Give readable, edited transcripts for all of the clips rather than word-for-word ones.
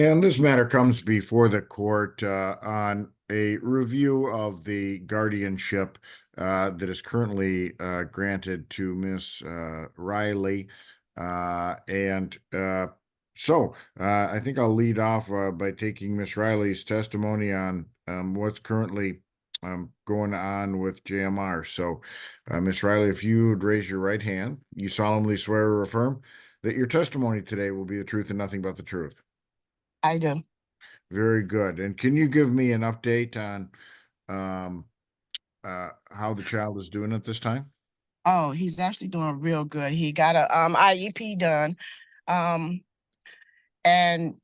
And this matter comes before the court on a review of the guardianship that is currently granted to Miss Riley. I think I'll lead off by taking Miss Riley's testimony on what's currently going on with JMR. So, Miss Riley, if you would raise your right hand, you solemnly swear or affirm that your testimony today will be the truth and nothing but the truth. I do. Very good. And can you give me an update on how the child is doing at this time? Oh, he's actually doing real good. He got a IEP done. Um and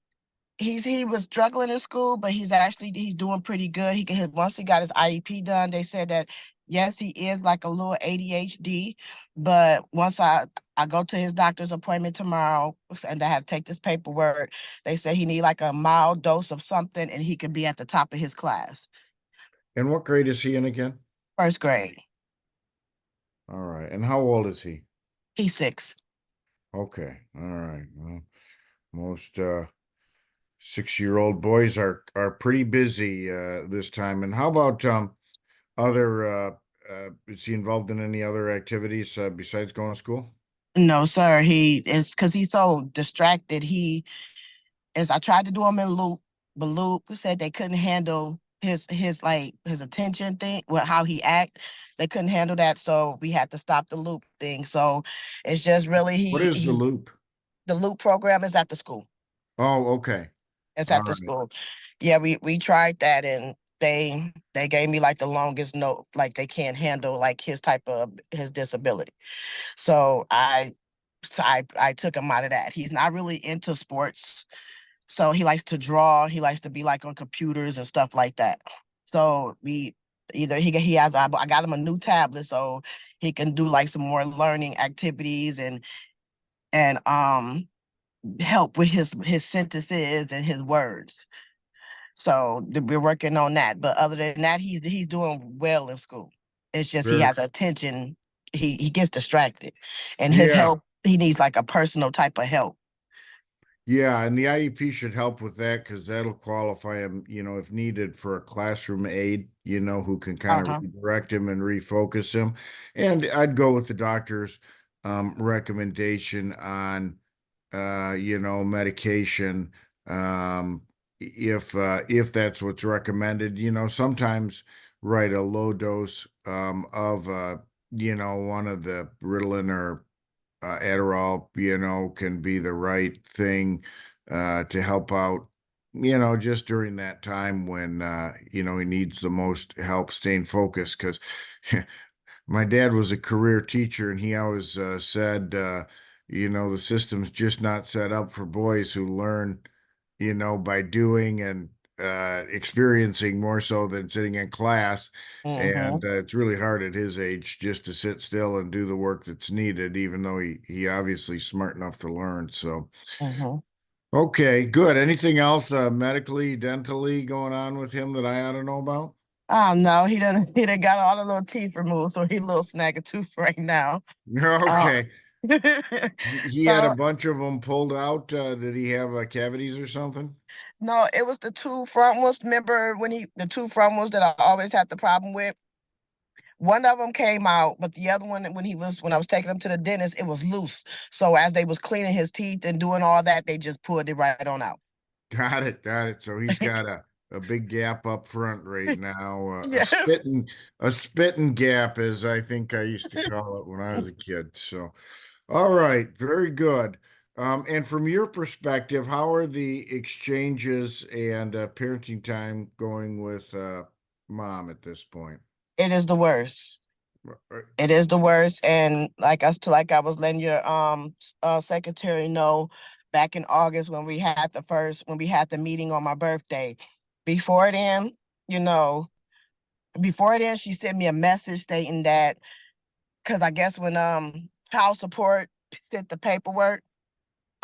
he was struggling in school, but he's doing pretty good. Once he got his IEP done, they said that yes, he is like a little ADHD, but once I go to his doctor's appointment tomorrow and I have to take this paperwork, they say he need like a mild dose of something and he could be at the top of his class. And what grade is he in again? First grade. All right. And how old is he? He's 6. Okay. All right. Well, most 6-year-old boys are pretty busy this time. And how about other is he involved in any other activities besides going to school? No, sir. He is because he's so distracted. I tried to do him in loop, but loop said they couldn't handle his attention thing, how he act. They couldn't handle that, so we had to stop the loop thing. So it's just really What is the loop? the loop program is at the school. Oh, okay. It's All at the right. school. Yeah, we tried that and they gave me like the longest note, like they can't handle like his disability. So I took him out of that. He's not really into sports. So he likes to draw. He likes to be like on computers and stuff like that. So I got him a new tablet so he can do like some more learning activities and help with his sentences and his words. So we're working on that. But other than that, he's doing well in school. It's just he Very, has attention. He gets distracted, and his yeah. help he needs like a personal type of help. Yeah, and the IEP should help with that because that'll qualify him, if needed for a classroom aide, who can kind of Uh-huh. redirect him and refocus him. And I'd go with the doctor's recommendation on, medication, if that's what's recommended. Sometimes write a low dose of one of the Ritalin or Adderall, can be the right thing to help out, just during that time when, he needs the most help staying focused. Because my dad was a career teacher and he always said, the system's just not set up for boys who learn, by doing and experiencing more so than sitting in class. Mm-hmm. And it's really hard at his age just to sit still and do the work that's needed, even though he obviously smart enough to learn. So, Mm-hmm. okay, good. Anything else medically, dentally going on with him that I ought to know about? Oh no, he done got all the little teeth removed, so he a little snag a tooth right now. Uh, Okay. He had a so bunch of them pulled out. Did he have cavities or something? no, it was the two front ones. Remember the two front ones that I always had the problem with? One of them came out, but the other one, when I was taking him to the dentist, it was loose. So as they was cleaning his teeth and doing all that, they just pulled it right on out. Got it, got it. So he's got a big gap up front right now, Yes. a spitting gap, as I think I used to call it when I was a kid. So, all right, very good. And from your perspective, how are the exchanges and parenting time going with mom at this point? It is the worst. Uh, It is the worst. And like I was letting your secretary know back in August when we had the meeting on my birthday. Before then, you know, before then she sent me a message stating that because I guess when child support sent the paperwork,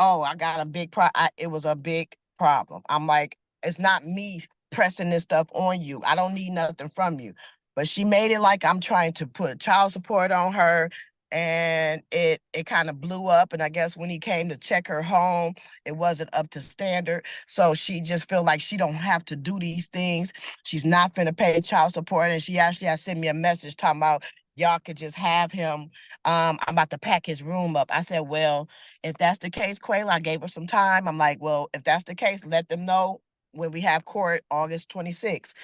oh, I got a it was a big problem. I'm like, it's not me pressing this stuff on you. I don't need nothing from you. But she made it like I'm trying to put child support on her and it kind of blew up. And I guess when he came to check her home, it wasn't up to standard. So she just feel like she don't have to do these things. She's not finna pay child support. And she actually has sent me a message talking about y'all could just have him. I'm about to pack his room up. I said, well, if that's the case, Quayla, I gave her some time. I'm like, well, if that's the case, let them know when we have court August 26th.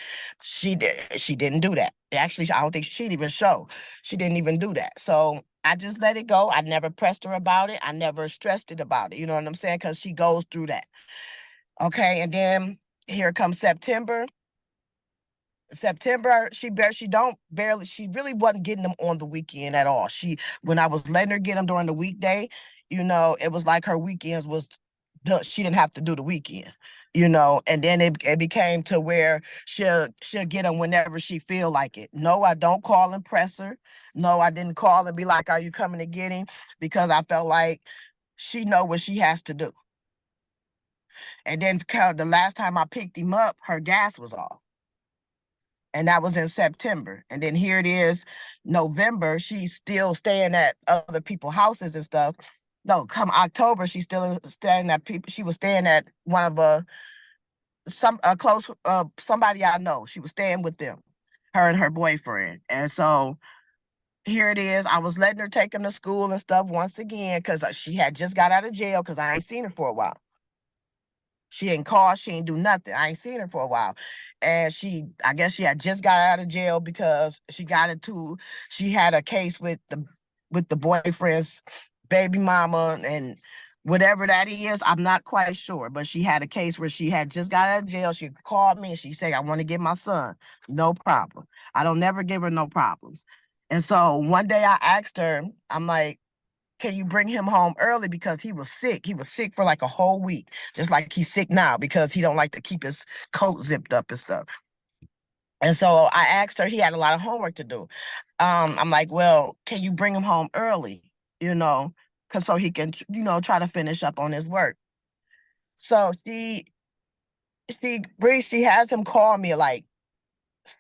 She didn't do that. Actually, I don't think she'd even show. She didn't even do that. So I just let it go. I never pressed her about it. I never stressed it about it. You know what I'm saying? Because she goes through that. Okay. And then here comes September. She really wasn't getting them on the weekend at all. When I was letting her get them during the weekday, it was like her weekends was she didn't have to do the weekend, and then it became to where she'll get them whenever she feel like it. No, I don't call and press her. No, I didn't call and be like, are you coming to get him? Because I felt like she know what she has to do. And then the last time I picked him up, her gas was off. And that was in September. And then here it is, November, she's still staying at other people's houses and stuff. No, come October, she's still staying at she was staying at one of somebody I know. She was staying with them, her and her boyfriend. And so here it is. I was letting her take him to school and stuff once again, because she had just got out of jail, because I ain't seen her for a while. She ain't called, she ain't do nothing. I ain't seen her for a while. And I guess she had just got out of jail because she had a case with the boyfriend's baby mama, and whatever that is, I'm not quite sure. But she had a case where she had just got out of jail. She called me and she said, I want to get my son. No problem. I don't never give her no problems. And so one day I asked her, I'm like, can you bring him home early, because he was sick. He was sick for like a whole week, just like he's sick now because he don't like to keep his coat zipped up and stuff. And so I asked her, he had a lot of homework to do. I'm like, well, can you bring him home early, because so he can, try to finish up on his work. So she has him call me like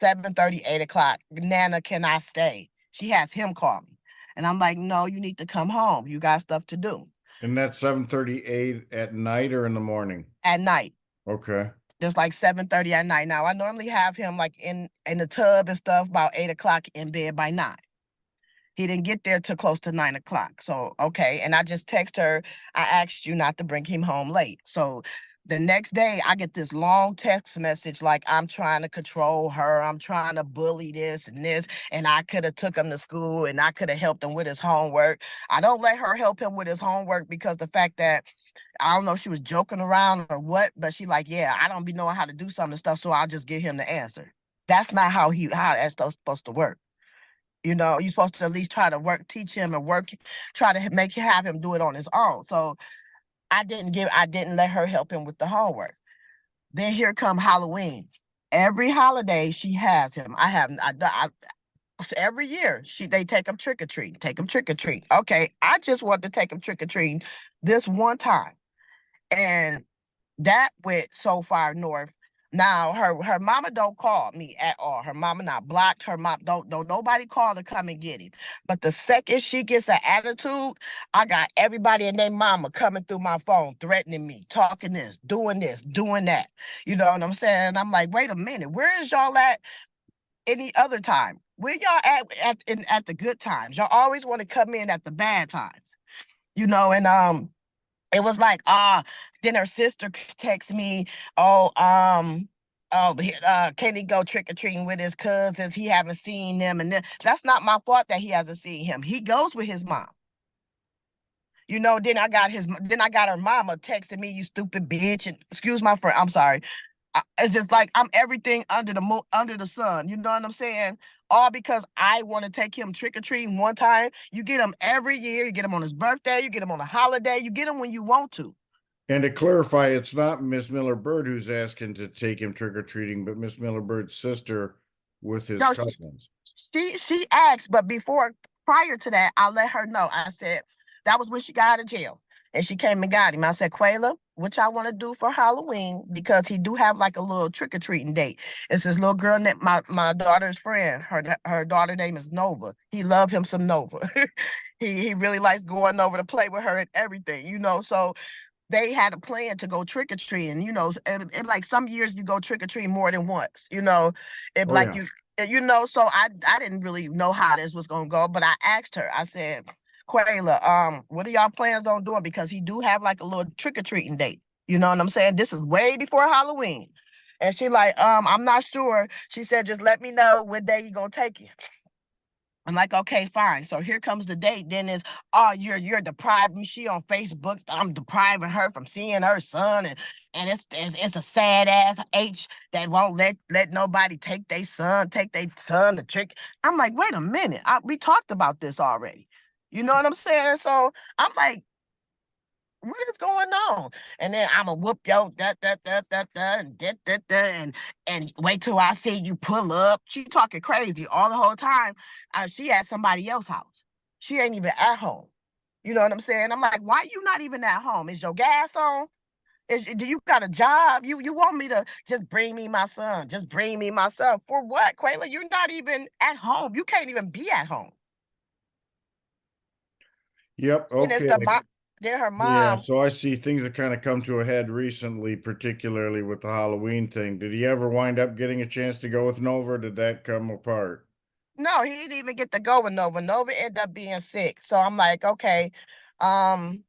7:30, 8 o'clock. Nana, can I stay? She has him call me. And I'm like, no, you need to come home. You got stuff to do. And that's 7:38 at night or in the morning? At night. Okay. Just like 7:30 at night. Now I normally have him like in the tub and stuff about 8 o'clock, in bed by 9. He didn't get there till close to 9 o'clock. So okay. And I just text her, I asked you not to bring him home late. So the next day I get this long text message like I'm trying to control her. I'm trying to bully this and this. And I could have took him to school and I could have helped him with his homework. I don't let her help him with his homework because the fact that I don't know if she was joking around or what, but she like, yeah, I don't be knowing how to do some of the stuff, so I'll just give him the answer. That's not how that's supposed to work. You're supposed to at least try to teach him and try to have him do it on his own. So I didn't let her help him with the homework. Then here come Halloween. Every holiday she has him. Every year they take him trick or treat. Okay, I just want to take him trick or treating this one time. And that went so far north. Now her mama don't call me at all. Her mama not blocked. Her mom don't nobody call to come and get him. But the second she gets an attitude, I got everybody and their mama coming through my phone, threatening me, talking this, doing that. You know what I'm saying? And I'm like, wait a minute, where is y'all at any other time? Where y'all at the good times? Y'all always want to come in at the bad times. And it was like, then her sister texts me, can he go trick-or-treating with his cousins? He haven't seen them. And that's not my fault that he hasn't seen him. He goes with his mom. Then I got her mama texting me, you stupid bitch. And excuse my friend, I'm sorry. It's just like I'm everything under the sun. You know what I'm saying? All because I want to take him trick-or-treating one time. You get him every year. You get him on his birthday. You get him on a holiday. You get him when you want to. And to clarify, it's not Miss Miller Bird who's asking to take him trick-or-treating, but Miss Miller Bird's sister with his cousins. She asked, but prior to that, I let her know. I said, that was when she got out of jail. And she came and got him. I said, Quayla, what y'all want to do for Halloween? Because he do have like a little trick-or-treating date. It's this little girl, my daughter's friend. Her daughter name is Nova. He loved him some Nova. He really likes going over to play with her and everything, you know. So they had a plan to go trick or treating, you know, and like some years you go trick or treating more than once, you know. It Oh like yeah. you know, so I didn't really know how this was gonna go, but I asked her, I said, Quayla, what are y'all plans on doing? Because he do have like a little trick or treating date. You know what I'm saying? This is way before Halloween. And she like, I'm not sure. She said, just let me know what day you gonna take it. I'm like, okay, fine. So here comes the date. Then is, oh, you're depriving me. She on Facebook. I'm depriving her from seeing her son, and it's a sad ass H that won't let nobody take their son to trick. I'm like, wait a minute. We talked about this already. You know what I'm saying? So I'm like, what is going on? And then I'ma whoop yo and wait till I see you pull up. She talking crazy all the whole time. She at somebody else's house. She ain't even at home. You know what I'm saying? I'm like, why you not even at home? Is your gas on? Do you got a job? You want me to just bring me my son? Just bring me my son for what, Quayla? You're not even at home. You can't even be at home. Yep. And it's Okay. the mom. Then her Yeah. mom. So I see things have kind of come to a head recently, particularly with the Halloween thing. Did he ever wind up getting a chance to go with Nova? Or did that come apart? No, he didn't even get to go with Nova. Nova ended up being sick. So I'm like, okay. Um,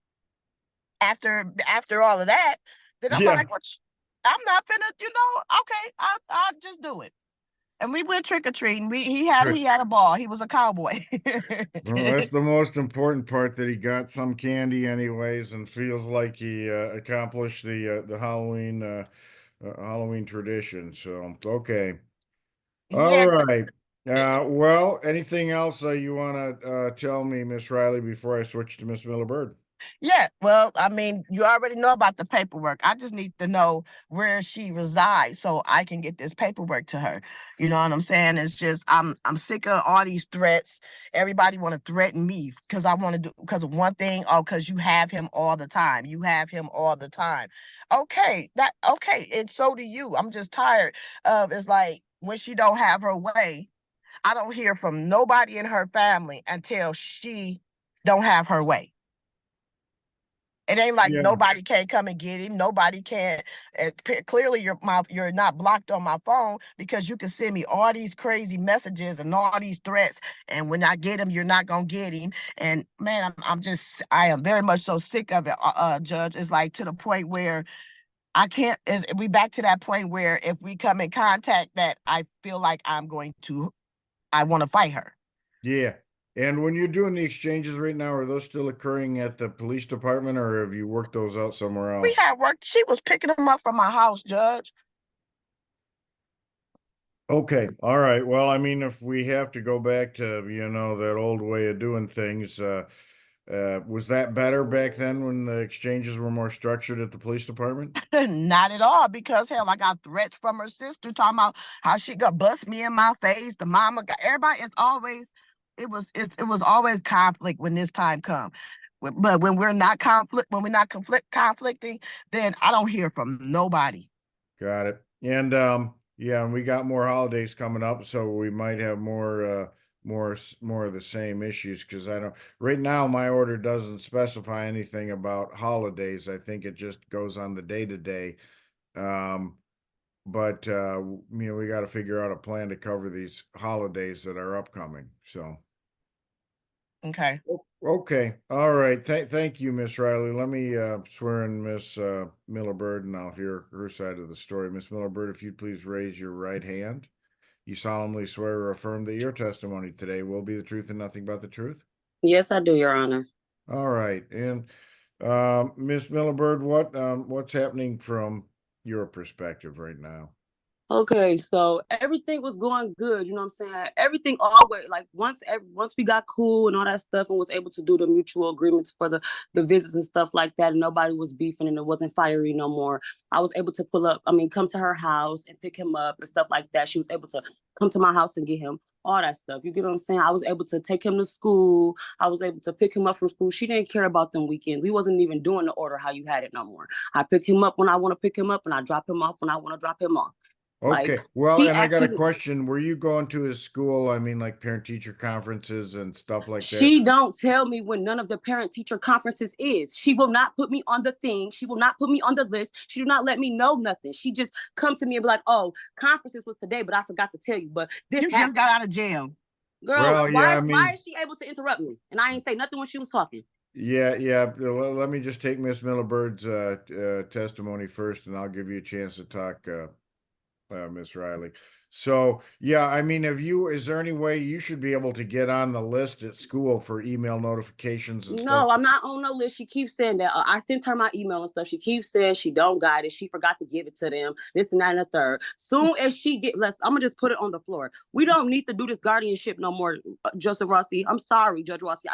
after all of that, then I'm Yeah. like, I'm not gonna, you know, okay, I'll just do it. And we went trick or treating. He had a ball. He was a cowboy. Well, that's the most important part, that he got some candy anyways and feels like he accomplished the Halloween tradition. So, okay. All Yeah, right. Well, anything else you want to tell me, Miss Riley, before I switch to Miss Miller Bird? yeah, well, I mean, you already know about the paperwork. I just need to know where she resides so I can get this paperwork to her. You know what I'm saying? It's just I'm sick of all these threats. Everybody want to threaten me because I want to do because of one thing. Oh, because you have him all the time. You have him all the time. Okay, and so do you. I'm just tired of it's like when she don't have her way, I don't hear from nobody in her family until she don't have her way. It ain't like Yeah. nobody can't come and get him. Nobody can. Clearly, you're not blocked on my phone because you can send me all these crazy messages and all these threats. And when I get him, you're not gonna get him. And man, I am very much so sick of it, Judge. It's like to the point where I can't. We back to that point where if we come in contact, that I feel like I want to fight her. Yeah. And when you're doing the exchanges right now, are those still occurring at the police department, or have you worked those out somewhere We else? had work. She was picking him up from my house, Judge. Okay. All right. Well, I mean, if we have to go back to, that old way of doing things, was that better back then when the exchanges were more structured at the police department? Not at all, because hell, I got threats from her sister talking about how she gonna bust me in my face. The mama got everybody. It was always conflict when this time come. But when we're not conflicting, then I don't hear from nobody. Got it. And yeah, and we got more holidays coming up, so we might have more of the same issues, because I don't right now my order doesn't specify anything about holidays. I think it just goes on the day to day. Um, but we got to figure out a plan to cover these holidays that are upcoming. So Okay. okay, all right. Thank you, Miss Riley. Let me swear in Miss Miller Bird, and I'll hear her side of the story. Miss Miller Bird, if you'd please raise your right hand. You solemnly swear or affirm that your testimony today will be the truth and nothing but the truth. Yes, I do, Your Honor. All right, and Miss Miller Bird, what's happening from your perspective right now? Okay, so everything was going good, you know what I'm saying? Everything always like once we got cool and all that stuff and was able to do the mutual agreements for the visits and stuff like that, and nobody was beefing and it wasn't fiery no more. I was able to come to her house and pick him up and stuff like that. She was able to come to my house and get him, all that stuff. You get what I'm saying? I was able to take him to school. I was able to pick him up from school. She didn't care about them weekends. We wasn't even doing the order how you had it no more. I pick him up when I want to pick him up and I drop him off when I want to drop him off. Okay, Like well, she and I asked got a me. question. Were you going to his school? I mean, like parent-teacher conferences and stuff like that? She don't tell me when none of the parent teacher conferences is. She will not put me on the thing. She will not put me on the list. She do not let me know nothing. She just come to me and be like, "Oh, conferences was today, but I forgot to tell you." But this You happened. just got out of jail. Girl, Well, yeah, I why mean, is she able to interrupt me? And I ain't say nothing when she was talking. yeah. Let me just take Miss Millibird's testimony first, and I'll give you a chance to talk, Miss Riley. So, yeah, I mean, is there any way you should be able to get on the list at school for email notifications and stuff? No, I'm not on no list. She keeps saying that. I sent her my email and stuff. She keeps saying she don't got it. She forgot to give it to them. This and that and the third. Soon as she get, I'm gonna just put it on the floor. We don't need to do this guardianship no more, Joseph Rossi. I'm sorry, Judge Rossi.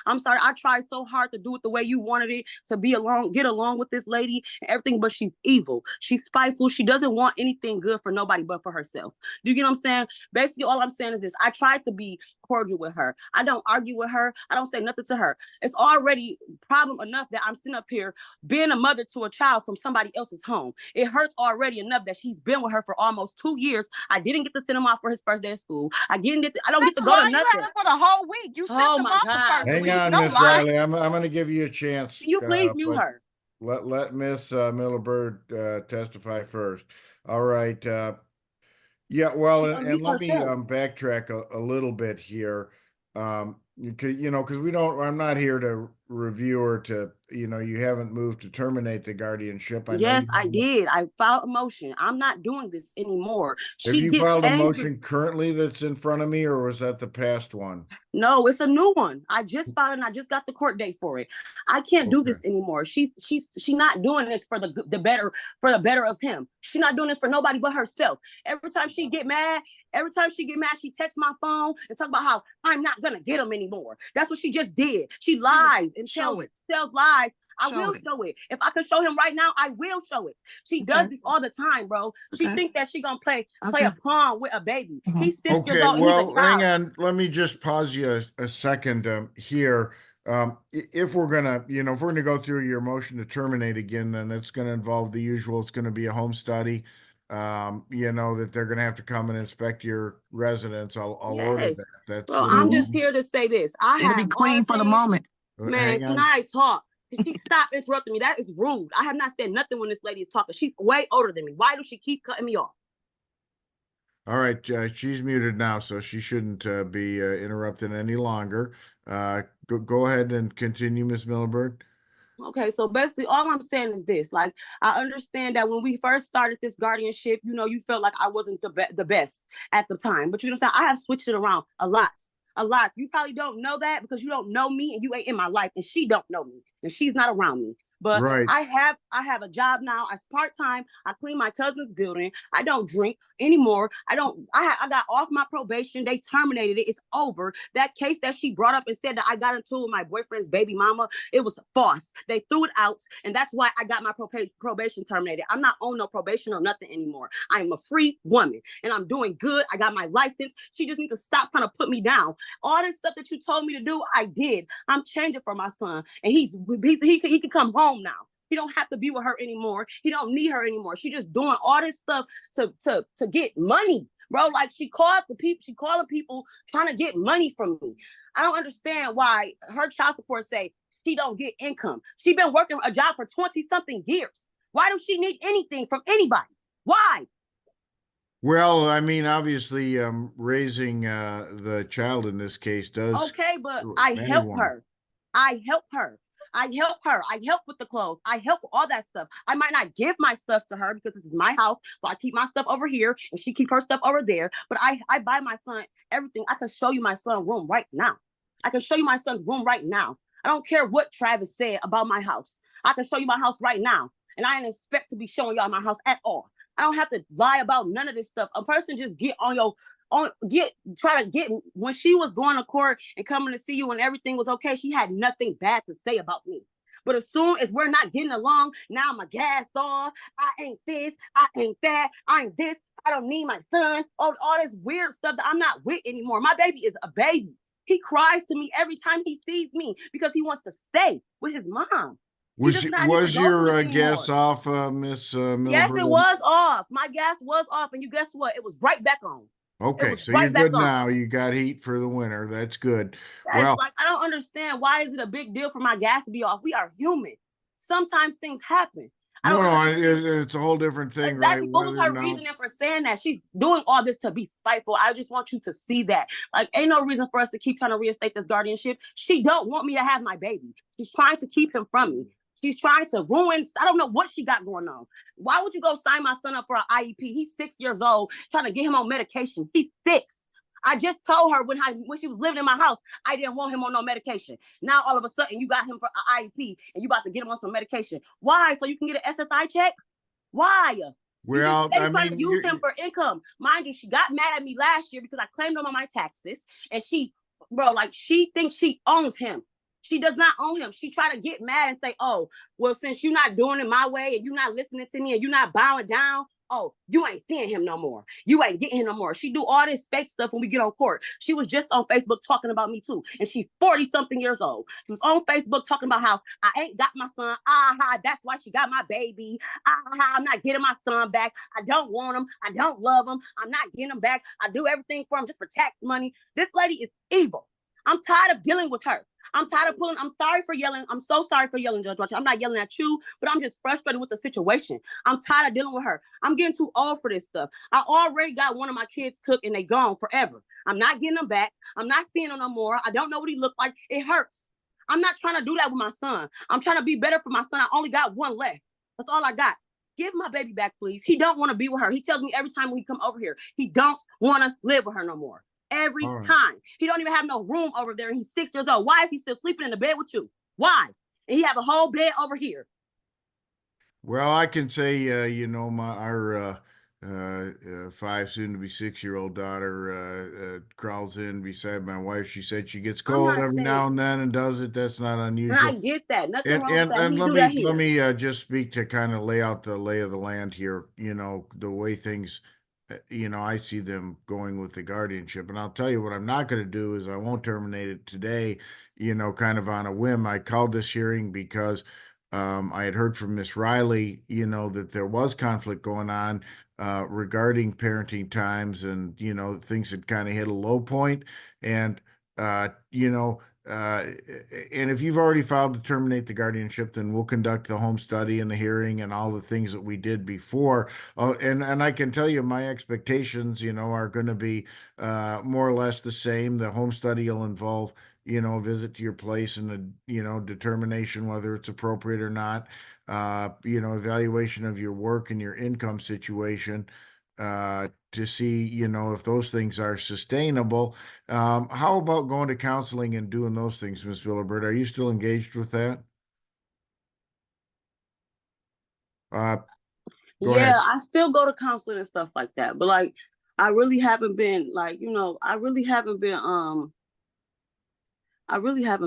I'm sorry. I tried so hard to do it the way you wanted it, to get along with this lady and everything, but she's evil. She's spiteful. She doesn't want anything good for nobody but for herself. Do you get what I'm saying? Basically, all I'm saying is this: I tried to be cordial with her. I don't argue with her. I don't say nothing to her. It's already problem enough that I'm sitting up here being a mother to a child from somebody else's home. It hurts already enough that she's been with her for almost 2 years. I didn't get to send him off for his first day of school. I don't get to go to You nothing. had him for the whole week. You sent Oh them my off the God. first Hang week. on, Don't Miss lie. Riley. I'm going to give you a chance. Can you please mute but her? let Miss Millibird testify first. All right. Yeah, well, She and unmutes let me herself. backtrack a little bit here. Because I'm not here to review or you haven't moved to terminate the guardianship. I know Yes, you I did. I filed a motion. I'm not doing this anymore. have She you gets filed a angry. motion currently that's in front of me, or was that the past one? No, it's a new one. I just filed and I just got the court date for it. I can't do Okay. this anymore. She's not doing this for the better of him. She's not doing this for nobody but herself. Every time she get mad, she texts my phone and talk about how I'm not gonna get him anymore. That's what she just did. She lies and tells lies. I will show it. If I could show him right now, I will show it. She does this all the time, bro. She think that she gonna play a pawn with a baby. He's 6 years Okay, old and he's a well, hang child. on. Let me just pause you a second here. If we're gonna, if we're gonna go through your motion to terminate again, then it's gonna involve the usual. It's gonna be a home study. That they're gonna have to come and inspect your residence. I'll order that. Yes. That's Well, the I'm normal. just here to say this. I It'll be have all clean the for the things. moment. Man, Hang can on. I talk? Can she stop interrupting me? That is rude. I have not said nothing when this lady is talking. She's way older than me. Why does she keep cutting me off? All right, she's muted now, so she shouldn't be interrupted any longer. Go ahead and continue, Miss Millibird. Okay, so basically all I'm saying is this. Like, I understand that when we first started this guardianship, you felt like I wasn't the best at the time. But you know what I'm saying? I have switched it around a lot. A lot. You probably don't know that because you don't know me and you ain't in my life and she don't know me and she's not around me. But Right. I have a job now. As part-time. I clean my cousin's building. I don't drink anymore. I got off my probation. They terminated it. It's over. That case that she brought up and said that I got into with my boyfriend's baby mama, it was false. They threw it out, and that's why I got my probation terminated. I'm not on no probation or nothing anymore. I'm a free woman, and I'm doing good. I got my license. She just needs to stop trying to put me down. All this stuff that you told me to do, I did. I'm changing for my son, and he can come home now. He don't have to be with her anymore. He don't need her anymore. She just doing all this stuff to get money, bro. Like she called the people trying to get money from me. I don't understand why her child support say she don't get income. She been working a job for 20 something years. Why does she need anything from anybody? Why? Well, I mean, obviously, raising the child in this case does Okay, but I help anyone. her. I help her. I help with the clothes. I help with all that stuff. I might not give my stuff to her because this is my house. So I keep my stuff over here and she keep her stuff over there. But I buy my son everything. I can show you my son's room right now. I can show you my son's room right now. I don't care what Travis said about my house. I can show you my house right now. And I didn't expect to be showing y'all my house at all. I don't have to lie about none of this stuff. A person just get on your try to get when she was going to court and coming to see you and everything was okay, she had nothing bad to say about me. But as soon as we're not getting along, now I'm a gas off. I ain't this, I ain't that, I ain't this, I don't need my son. All this weird stuff that I'm not with anymore. My baby is a baby. He cries to me every time he sees me because he wants to stay with his mom. He does not need to Was go through your this gas anymore. off, Miss Yes, it Milberg? was off. My gas was off, and you guess what? It was right back on. It Okay, was so you're right back good on. now. You got heat for the winter. That's good. That's Well, like, I don't understand. Why is it a big deal for my gas to be off? We are human. Sometimes things happen. I don't no, understand. it's a whole different thing, right? Exactly. What was Whether her now, reasoning for saying that? She's doing all this to be spiteful. I just want you to see that. Like, ain't no reason for us to keep trying to reinstate this guardianship. She don't want me to have my baby. She's trying to keep him from me. She's trying to ruin. I don't know what she got going on. Why would you go sign my son up for an IEP? He's 6 years old, trying to get him on medication. He's 6. I just told her when she was living in my house, I didn't want him on no medication. Now all of a sudden you got him for an IEP and you about to get him on some medication. Why? So you can get an SSI check? Why? You just well, steady I trying to mean, use him for income. Mind you, she got mad at me last year because I claimed him on my taxes. And she, bro, like she thinks she owns him. She does not own him. She tried to get mad and say, oh, well, since you're not doing it my way and you're not listening to me and you're not bowing down, oh, you ain't seeing him no more. You ain't getting him no more. She do all this fake stuff when we get on court. She was just on Facebook talking about me too. And she's 40-something years old. She was on Facebook talking about how I ain't got my son. That's why she got my baby. I'm not getting my son back. I don't want him. I don't love him. I'm not getting him back. I do everything for him just for tax money. This lady is evil. I'm tired of dealing with her. I'm tired of pulling. I'm sorry for yelling. I'm so sorry for yelling, Judge Roger. I'm not yelling at you, but I'm just frustrated with the situation. I'm tired of dealing with her. I'm getting too old for this stuff. I already got one of my kids took and they gone forever. I'm not getting them back. I'm not seeing them no more. I don't know what he looked like. It hurts. I'm not trying to do that with my son. I'm trying to be better for my son. I only got one left. That's all I got. Give my baby back, please. He don't want to be with her. He tells me every time we come over here, he don't want to live with her no more. Every time. He don't even have no room over there. And he's 6 years old. Why is he still sleeping in the bed with you? Why? And he have a whole bed over here. well, I can say, our 5, soon to be 6-year-old daughter crawls in beside my wife. She said she gets I'm cold not every now saying, and then and does it. That's not and unusual. I get that. Nothing And wrong with and that. and He let do that me let here. me just speak to kind of lay out the lay of the land here. The way things, I see them going with the guardianship. And I'll tell you what I'm not going to do is I won't terminate it today. Kind of on a whim. I called this hearing because I had heard from Miss Riley, that there was conflict going on regarding parenting times, and things had kind of hit a low point, and uh, you know and if you've already filed to terminate the guardianship, then we'll conduct the home study and the hearing and all the things that we did before. And I can tell you my expectations, are going to be more or less the same. The home study will involve, a visit to your place and a, determination whether it's appropriate or not. Evaluation of your work and your income situation to see, if those things are sustainable. How about going to counseling and doing those things, Miss Willibert? Are you still engaged with that? Uh, Go ahead. Yeah, I still go to counseling and stuff like that. But like I really haven't been like, I really haven't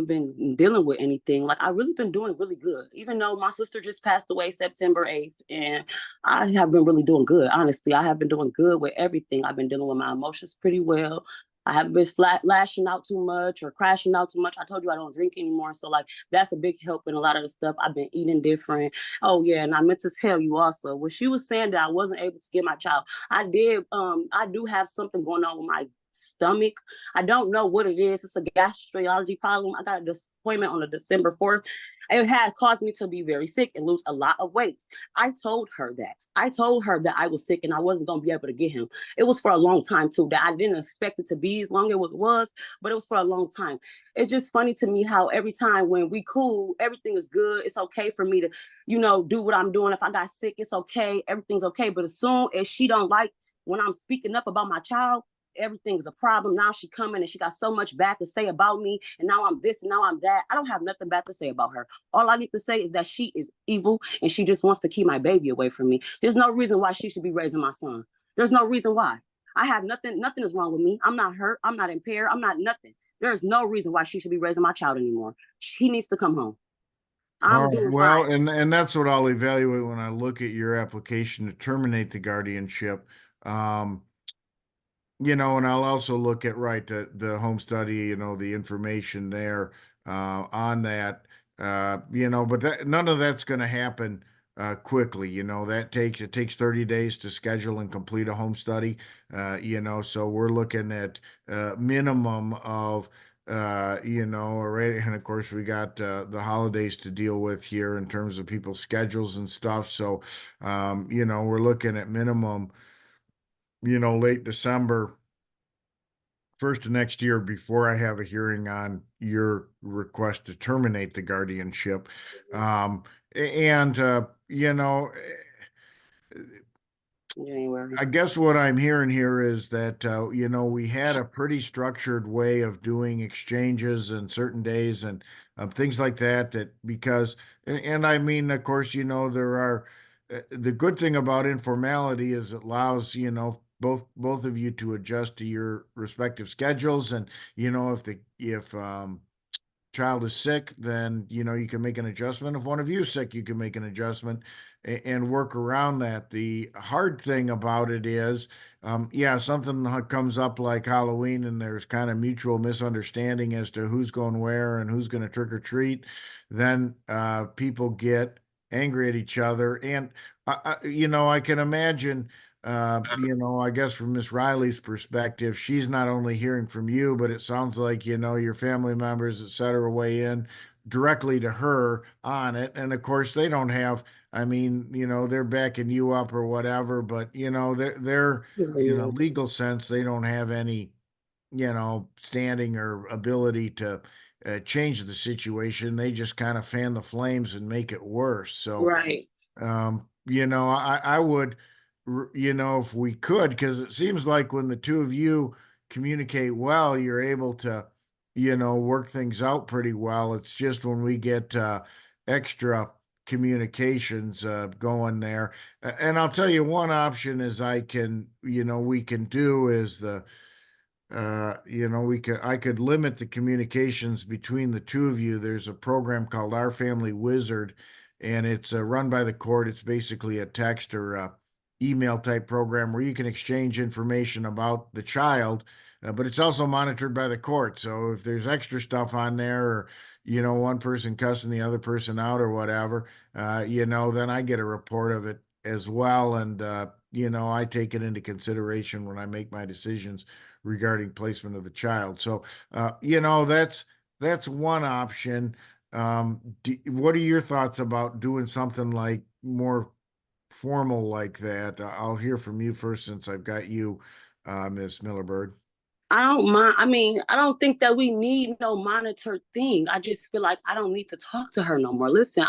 been dealing with anything. Like I really been doing really good, even though my sister just passed away September 8th, and I have been really doing good. Honestly, I have been doing good with everything. I've been dealing with my emotions pretty well. I haven't been lashing out too much or crashing out too much. I told you I don't drink anymore, so like that's a big help in a lot of the stuff. I've been eating different. Oh yeah, and I meant to tell you also when she was saying that I wasn't able to get my child, I did. I do have something going on with my stomach. I don't know what it is. It's a gastrology problem. I got a appointment on the December 4th. It had caused me to be very sick and lose a lot of weight. I told her that. I told her that I was sick and I wasn't going to be able to get him. It was for a long time too, that I didn't expect it to be as long as it was, but it was for a long time. It's just funny to me how every time when we cool, everything is good. It's okay for me to, do what I'm doing. If I got sick, it's okay. Everything's okay. But as soon as she don't like when I'm speaking up about my child, everything's a problem. Now she coming and she got so much bad to say about me, and now I'm this and now I'm that. I don't have nothing bad to say about her. All I need to say is that she is evil and she just wants to keep my baby away from me. There's no reason why she should be raising my son. There's no reason why. I have nothing is wrong with me. I'm not hurt. I'm not impaired. I'm not nothing. There's no reason why she should be raising my child anymore. She needs to come home. All I'm right. doing Well, fine. and that's what I'll evaluate when I look at your application to terminate the guardianship. Um, and I'll also look at, right, the home study, the information there on that. You know, but that none of that's going to happen quickly. You know, it takes 30 days to schedule and complete a home study. You know, so we're looking at minimum of you know, already, and of course we got the holidays to deal with here in terms of people's schedules and stuff. So, you know, we're looking at minimum, you know, late December, first of next year before I have a hearing on your request to terminate the guardianship. Um, and you know, January. I guess what I'm hearing here is that you know, we had a pretty structured way of doing exchanges and certain days and things like that. That because, and I mean, of course, you know, there are the good thing about informality is it allows, you know, both of you to adjust to your respective schedules, and you know, if child is sick, then you know you can make an adjustment. If one of you is sick, you can make an adjustment and work around that. The hard thing about it is, yeah, something comes up like Halloween, and there's kind of mutual misunderstanding as to who's going where and who's going to trick or treat. Then people get angry at each other, and you know, I can imagine. You know, I guess from Miss Riley's perspective, she's not only hearing from you, but it sounds like, you know, your family members, et cetera, weigh in directly to her on it. And of course, they don't have, I mean, you know, they're backing you up or whatever, but you know, they're in a Mhm. legal sense, they don't have any, you know, standing or ability to change the situation. They just kind of fan the flames and make it worse. So, Right. you know, I would, you know, if we could, because it seems like when the two of you communicate well, you're able to, you know, work things out pretty well. It's just when we get extra communications going there. And I'll tell you one option is I can, you know, we can do is you know, I could limit the communications between the two of you. There's a program called Our Family Wizard, and it's run by the court. It's basically a text or email type program where you can exchange information about the child, but it's also monitored by the court. So if there's extra stuff on there, or you know, one person cussing the other person out or whatever, you know, then I get a report of it as well, and you know, I take it into consideration when I make my decisions regarding placement of the child. So, you know, that's one option. What are your thoughts about doing something like more formal like that? I'll hear from you first since I've got you, Miss Millerbird. I don't mind. I mean, I don't think that we need no monitored thing. I just feel like I don't need to talk to her no more. Listen,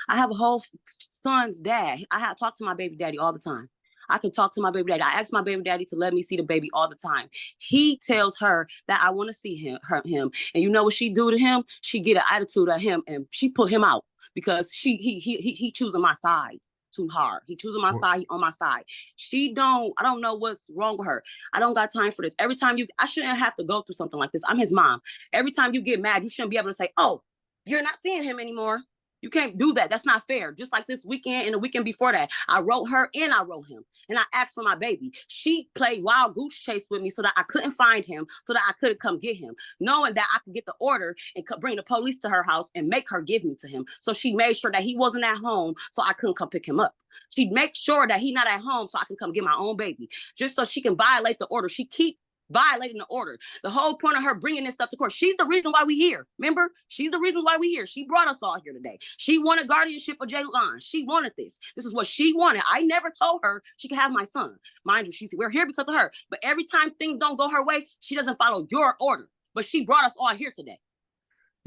I have a whole son's dad. I have talked to my baby daddy all the time. I can talk to my baby daddy. I ask my baby daddy to let me see the baby all the time. He tells her that I want to see him. And you know what she do to him? She get an attitude at him and she put him out because he choosing my side too hard. He choosing my Well, side, he on my side. I don't know what's wrong with her. I don't got time for this. Every time I shouldn't have to go through something like this. I'm his mom. Every time you get mad, you shouldn't be able to say, oh, you're not seeing him anymore. You can't do that. That's not fair. Just like this weekend and the weekend before that, I wrote her and I wrote him. And I asked for my baby. She played wild goose chase with me so that I couldn't find him, so that I couldn't come get him, knowing that I could get the order and bring the police to her house and make her give me to him. So she made sure that he wasn't at home so I couldn't come pick him up. She'd make sure that he's not at home so I can come get my own baby, just so she can violate the order. She keep violating the order. The whole point of her bringing this stuff to court, she's the reason why we here. Remember, she's the reason why we here. She brought us all here today. She wanted guardianship of Jaylon. She wanted this. This is what she wanted. I never told her she could have my son. Mind you, we're here because of her. But every time things don't go her way, she doesn't follow your order. But she brought us all here today.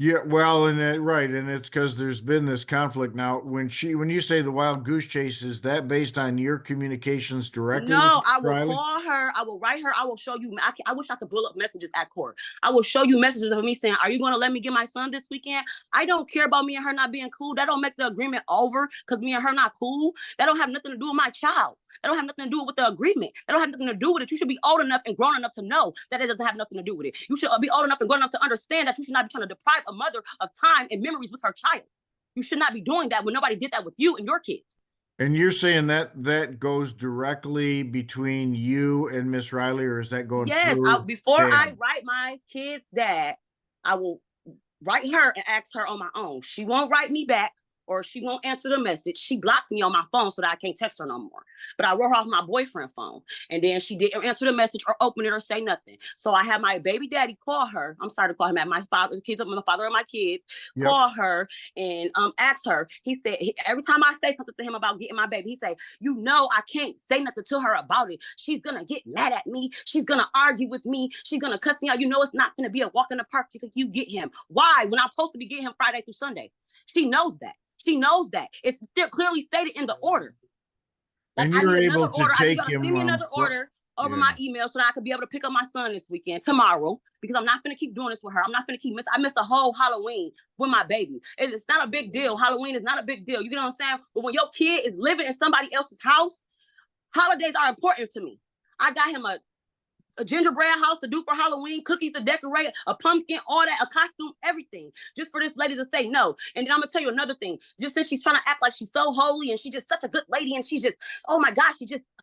yeah, well, right, and it's because there's been this conflict now. When you say the wild goose chase, is that based on your communications directly with No, Miss I will Riley? call her. I will write her. I will show you. I wish I could pull up messages at court. I will show you messages of me saying, "Are you going to let me get my son this weekend?" I don't care about me and her not being cool. That don't make the agreement over because me and her not cool. That don't have nothing to do with my child. That don't have nothing to do with the agreement. That don't have nothing to do with it. You should be old enough and grown enough to know that it doesn't have nothing to do with it. You should be old enough and grown enough to understand that you should not be trying to deprive a mother of time and memories with her child. You should not be doing that when nobody did that with you and your kids. And you're saying that that goes directly between you and Miss Riley, or is that going Yes, through before I Dad? write my kid's dad, I will write her and ask her on my own. She won't write me back or she won't answer the message. She blocked me on my phone so that I can't text her no more. But I wrote her off my boyfriend's phone. And then she didn't answer the message or open it or say nothing. So I had my baby daddy call her. I'm sorry to call him at my father, the kids, my father of my kids, Yep. call her and ask her. He said, every time I say something to him about getting my baby, he say, you know, I can't say nothing to her about it. She's gonna get mad at me. She's gonna argue with me. She's gonna cuss me out. You know, it's not gonna be a walk in the park if you get him. Why? When I'm supposed to be getting him Friday through Sunday. She knows that. She knows that. It's clearly stated in the order. Like, And you're I need able another to order. I need take y'all to him send me another order over my email so that I could be able to pick up my son this weekend, tomorrow, because I'm not going to keep doing this with her. I'm not going to keep I missed a whole Halloween with my baby. It's not a big deal. Halloween is not a big deal. You know what I'm saying? But when your kid is living in somebody else's house, holidays are important to me. I got him a gingerbread house to do for Halloween, cookies to decorate, a pumpkin, all that, a costume, everything, just for this lady to say no. And then I'm gonna tell you another thing. Just since she's trying to act like she's so holy and she's just such a good lady, and she's just, oh my gosh,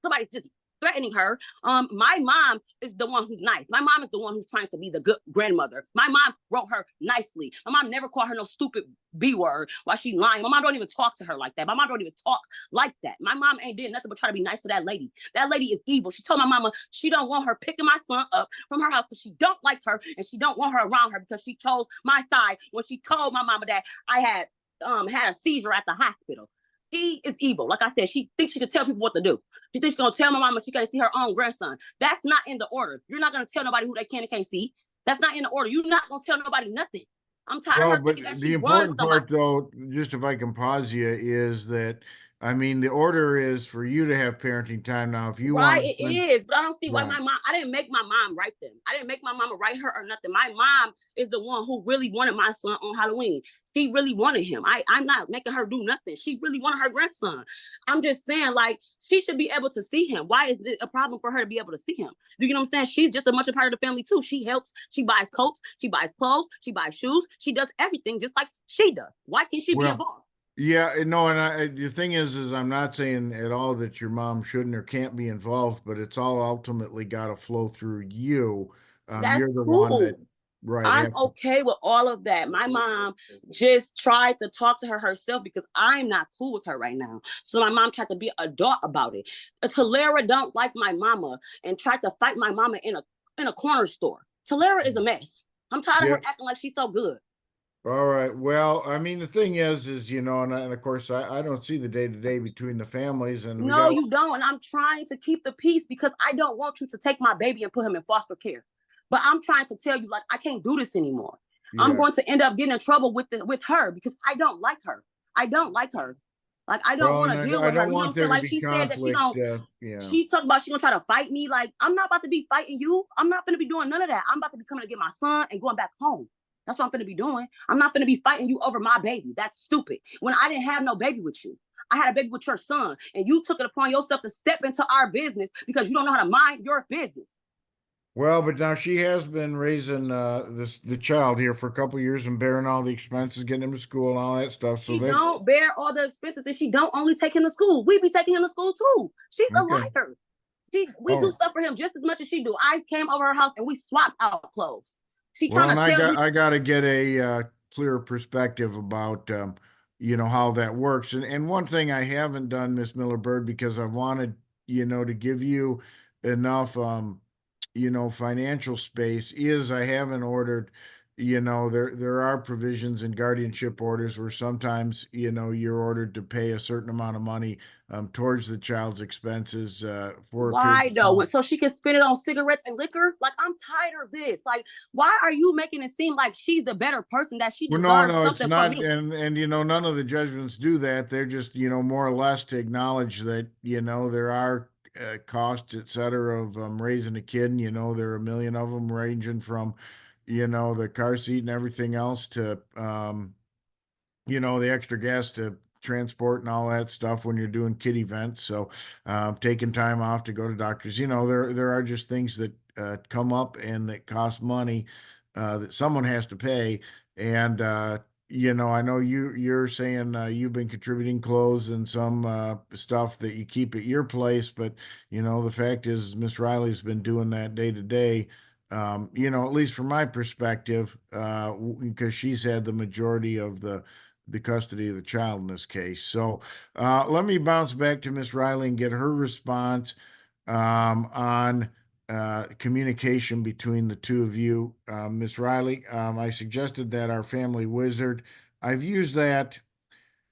somebody's just threatening her. My mom is the one who's nice. My mom is the one who's trying to be the good grandmother. My mom wrote her nicely. My mom never called her no stupid B word while she lying. My mom don't even talk to her like that. My mom don't even talk like that. My mom ain't did nothing but try to be nice to that lady. That lady is evil. She told my mama she don't want her picking my son up from her house because she don't like her and she don't want her around her because she chose my side when she told my mama that I had a seizure at the hospital. She is evil. Like I said, she thinks she can tell people what to do. She thinks she's going to tell my mama she can't see her own grandson. That's not in the order. You're not going to tell nobody who they can and can't see. That's not in the order. You're not going to tell nobody nothing. I'm tired of her thinking that the she important runs somebody. part, though, just if I can pause you, is that, I mean, the order is for you to have parenting time. Now, if you want Right, it is, but I don't see why my mom, I didn't make my mom write them. I didn't make my mama write her or nothing. My mom is the one who really wanted my son on Halloween. She really wanted him. I'm not making her do nothing. She really wanted her grandson. I'm just saying, like, she should be able to see him. Why is it a problem for her to be able to see him? You know what I'm saying? She's just as much a part of the family too. She helps, she buys coats, she buys clothes, she buys shoes, she does everything just like she does. Why can't she be involved? Yeah, no, and the thing is I'm not saying at all that your mom shouldn't or can't be involved, but it's all ultimately got to flow through you. That's You're the one that, cool. right? I'm okay with all of that. My mom just tried to talk to her herself because I'm not cool with her right now. So my mom tried to be an adult about it. Talera don't like my mama and tried to fight my mama in a corner store. Talera is a mess. I'm tired of her acting like she's so good. All right. Well, I mean, the thing is, you know, and of course, I don't see the day-to-day between the families, and we No, got. you don't. And I'm trying to keep the peace because I don't want you to take my baby and put him in foster care. But I'm trying to tell you, like, I can't do this anymore. I'm going to end up getting in trouble with her because I don't like her. I don't like her. Like, I don't want to deal with her. I don't You know what I'm want saying? there to Like, be she said that she conflict. don't, she talked about she gonna try to fight me. Like, I'm not about to be fighting you. I'm not gonna be doing none of that. I'm about to be coming to get my son and going back home. That's what I'm gonna be doing. I'm not gonna be fighting you over my baby. That's stupid. When I didn't have no baby with you, I had a baby with your son, and you took it upon yourself to step into our business because you don't know how to mind your business. Well, but now she has been raising the child here for a couple of years and bearing all the expenses, getting him to school and all that stuff. So She that's don't bear all the expenses, and she don't only take him to school. We be taking him to school too. She's a okay. liar. We do stuff for him just as much as she do. I came over her house and we swapped out clothes. She Well, trying and to tell you. I got to get a clearer perspective about you know, how that works. And one thing I haven't done, Miss Miller Bird, because I wanted, you know, to give you enough you know, financial space, is I haven't ordered, you know, there are provisions in guardianship orders where sometimes, you know, you're ordered to pay a certain amount of money towards the child's expenses for a period Why of though? time. So she can spend it on cigarettes and liquor? Like, I'm tired of this. Like, why are you making it seem like she's the better person, that she Well, no, deserves no, it's something from not, me? and you know, none of the judgments do that. They're just, you know, more or less to acknowledge that, you know, there are costs, et cetera, of raising a kid. And, you know, there are a million of them, ranging from, you know, the car seat and everything else to, you know, the extra gas to transport and all that stuff when you're doing kid events. So, taking time off to go to doctors, you know, there are just things that come up and that cost money that someone has to pay. And you know, I know you're saying you've been contributing clothes and some stuff that you keep at your place, but you know, the fact is Miss Riley's been doing that day to day. At least from my perspective, because she's had the majority of the custody of the child in this case. So let me bounce back to Miss Riley and get her response on communication between the two of you. Miss Riley, I suggested that our family wizard, I've used that.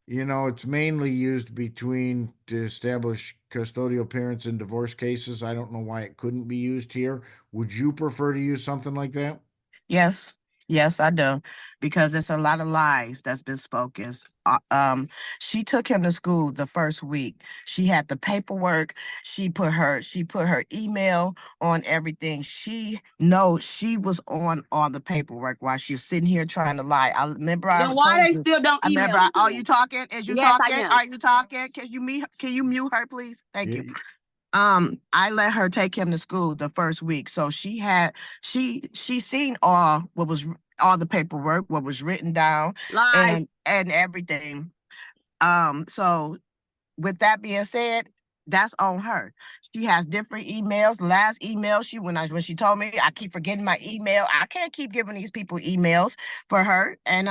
It's mainly used between to establish custodial parents in divorce cases. I don't know why it couldn't be used here. Would you prefer to use something like that? Yes, yes, I do, because it's a lot of lies that's been spoken. She took him to school the first week. She had the paperwork. She put her email on everything. She knows she was on all the paperwork while she was sitting here trying to lie. I remember I Then why told they you. still don't I remember. email it to Are them? you talking? Is you Yes, I talking? am. Are you talking? Can you mute her, please? Thank you. Yeah. I let her take him to school the first week. So she seen all the paperwork, what was written down Lies. and everything. So with that being said, that's on her. She has different emails. Last email when she told me, I keep forgetting my email. I can't keep giving these people emails for her. And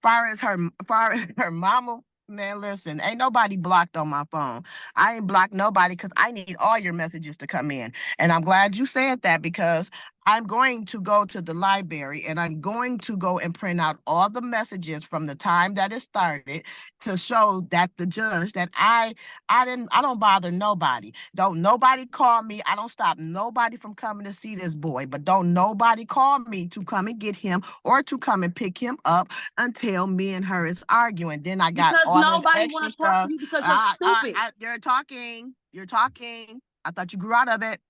far as her mama, man, listen, ain't nobody blocked on my phone. I ain't blocked nobody because I need all your messages to come in. And I'm glad you said that, because I'm going to go to the library and I'm going to go and print out all the messages from the time that it started to show that the judge that I don't bother nobody. Don't nobody call me. I don't stop nobody from coming to see this boy, but don't nobody call me to come and get him or to come and pick him up until me and her is arguing. Then I got Because all this nobody extra want to talk stuff. to you because you're stupid. You're talking. You're talking. I thought you grew out of it.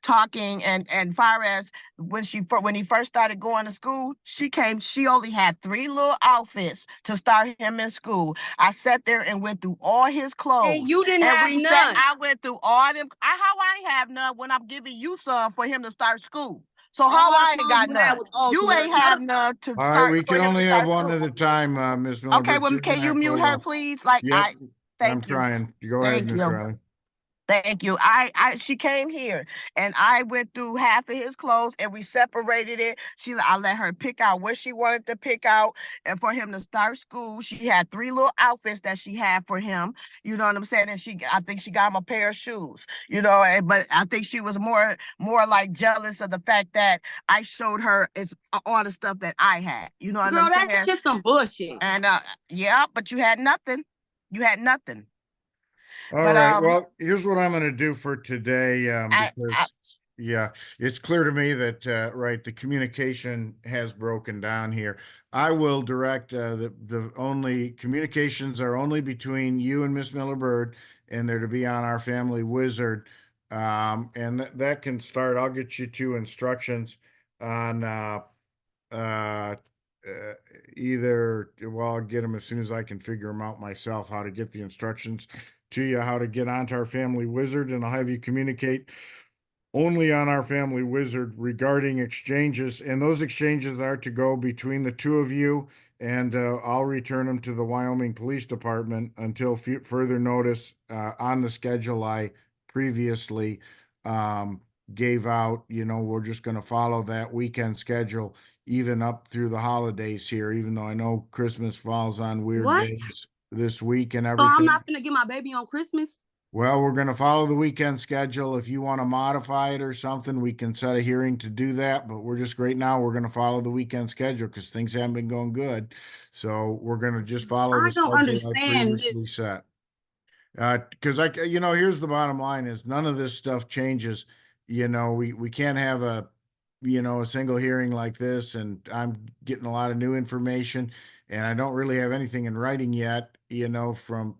Talking and far as when he first started going to school, she only had 3 little outfits to start him in school. I sat there and went through all his clothes. And you didn't And have none. I went through all them. How I ain't have none when I'm giving you some for him to start school? So how All the I ain't clothes got you had none? was old You to her. ain't have none to All right, start we for can him to only have start one school. at a time, Miss Okay, Millibrook. well, You're can gonna you have to mute her, allow. please? Yep, I'm Thank you. trying. Go ahead, Thank Miss you. Riley. Thank you. She came here and I went through half of his clothes and we separated it. I let her pick out what she wanted to pick out and for him to start school. She had 3 little outfits that she had for him. You know what I'm saying? And I think she got him a pair of shoes, but I think she was more like jealous of the fact that I showed her all the stuff that I had. You know what I'm Girl, saying? that's just some bullshit. And yeah, but you had nothing. You had nothing. All But right. Well, here's what I'm going to do for today, I because yeah, it's clear to me that right, the communication has broken down here. I will direct the only communications are only between you and Miss Miller Bird, and they're to be on our family wizard. And that can start. I'll get you 2 instructions on uh, uh, either, well, I'll get them as soon as I can figure them out myself, how to get the instructions to you, how to get onto our family wizard, and I'll have you communicate only on our family wizard regarding exchanges. And those exchanges are to go between the two of you, and I'll return them to the Wyoming Police Department until further notice on the schedule I previously um, gave out. We're just going to follow that weekend schedule even up through the holidays here, even though I know Christmas falls on weird What? days this week and So I'm everything. not gonna get my baby on Christmas? Well, we're going to follow the weekend schedule. If you want to modify it or something, we can set a hearing to do that. But we're just right now, we're going to follow the weekend schedule because things haven't been going good. So we're going to just follow the I don't schedule I understand this. previously set. Because here's the bottom line is none of this stuff changes. We can't have a single hearing like this, and I'm getting a lot of new information, and I don't really have anything in writing yet, from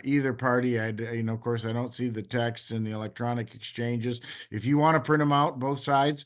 either party. Of course, I don't see the texts and the electronic exchanges. If you want to print them out, both sides,